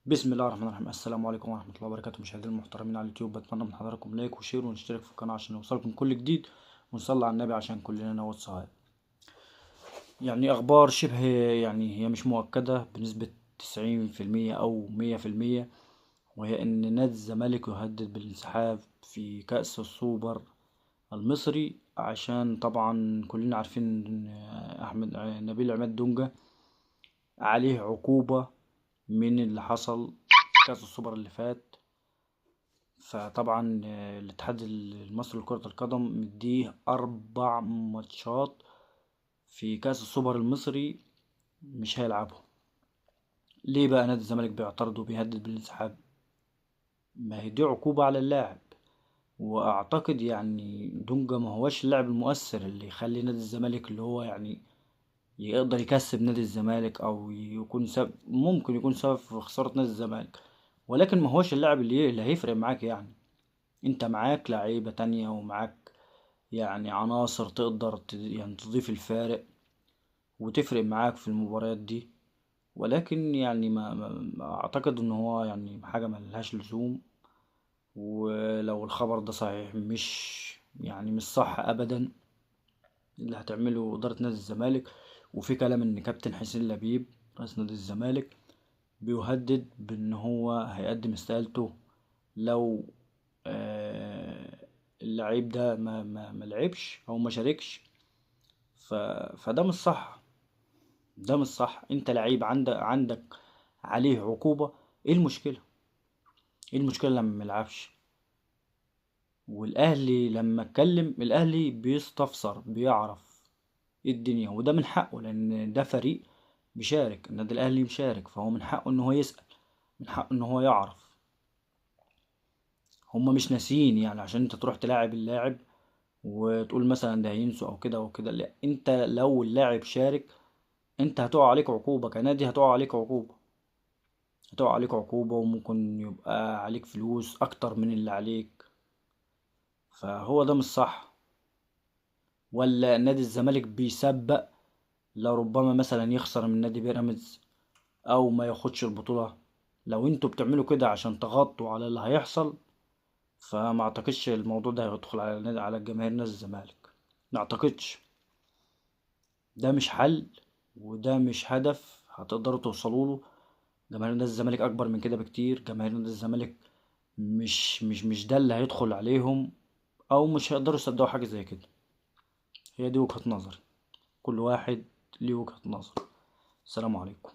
بسم الله الرحمن الرحيم. السلام عليكم ورحمة الله وبركاته، مشاهدينا المحترمين على اليوتيوب. بتمنى من حضراتكم لايك وشير ونشترك في القناة عشان يوصلكم كل جديد، ونصلي على النبي عشان كلنا نوصل صحيح. يعني أخبار شبه، يعني هي مش مؤكدة بنسبة 90% أو 100%، وهي إن نادي الزمالك يهدد بالانسحاب في كأس السوبر المصري، عشان طبعا كلنا عارفين إن نبيل عماد دونجا عليه عقوبة من اللي حصل في كأس السوبر اللي فات. فطبعا الاتحاد المصري لكرة القدم مديه 4 ماتشات في كأس السوبر المصري مش هيلعبهم. ليه بقى نادي الزمالك بيعترض وبيهدد بالانسحاب؟ ما هي دي عقوبة على اللاعب، واعتقد يعني دونجا ما هوش اللاعب المؤثر اللي يخلي نادي الزمالك اللي هو يعني يقدر يكسب نادي الزمالك او يكون سبب، ممكن يكون سبب في خسارة نادي الزمالك، ولكن ما هوش اللاعب اللي هيفرق معاك. يعني انت معاك لعيبة تانية ومعاك يعني عناصر تقدر يعني تضيف الفارق وتفرق معاك في المباريات دي. ولكن يعني ما اعتقد ان هو يعني حاجة ملهاش لزوم. ولو الخبر ده صحيح، مش صح ابدا اللي هتعمله ادارة نادي الزمالك. وفي كلام ان كابتن حسين لبيب رئيس نادي الزمالك بيهدد بان هو هيقدم استقالته لو اللعيب ده ما لعبش او ما شاركش. ف... فده مش صح. ده مش صح. انت لعيب عندك عليه عقوبة. ايه المشكلة؟ ايه المشكلة لما ميلعبش؟ والاهلي لما اتكلم، الاهلي بيستفسر بيعرف ايه الدنيا، وده من حقه لان ده فريق بيشارك. النادي الاهلي مشارك، فهو من حقه ان هو يسأل، من حقه ان هو يعرف. هما مش ناسيين يعني عشان انت تروح تلاعب اللاعب وتقول مثلا ده هينسوا او كده او كده. لا، انت لو اللاعب شارك انت هتقع عليك عقوبة كنادي، هتقع عليك عقوبة، هتقع عليك عقوبة، وممكن يبقى عليك فلوس اكتر من اللي عليك. فهو ده مش صح. ولا نادي الزمالك بيسبق لربما مثلا يخسر من نادي بيراميدز او ما ياخدش البطولة؟ لو انتوا بتعملوا كده عشان تغطوا على اللي هيحصل، فما اعتقدش الموضوع ده هيدخل على على الجماهير نادي الزمالك. ما اعتقدش. ده مش حل، وده مش هدف هتقدروا توصلوا له. جماهير نادي الزمالك اكبر من كده بكتير. جماهير نادي الزمالك مش ده اللي هيدخل عليهم، او مش هيقدروا يصدقوا حاجة زي كده. هي دي وجهة نظري. كل واحد ليه وجهة نظر. السلام عليكم.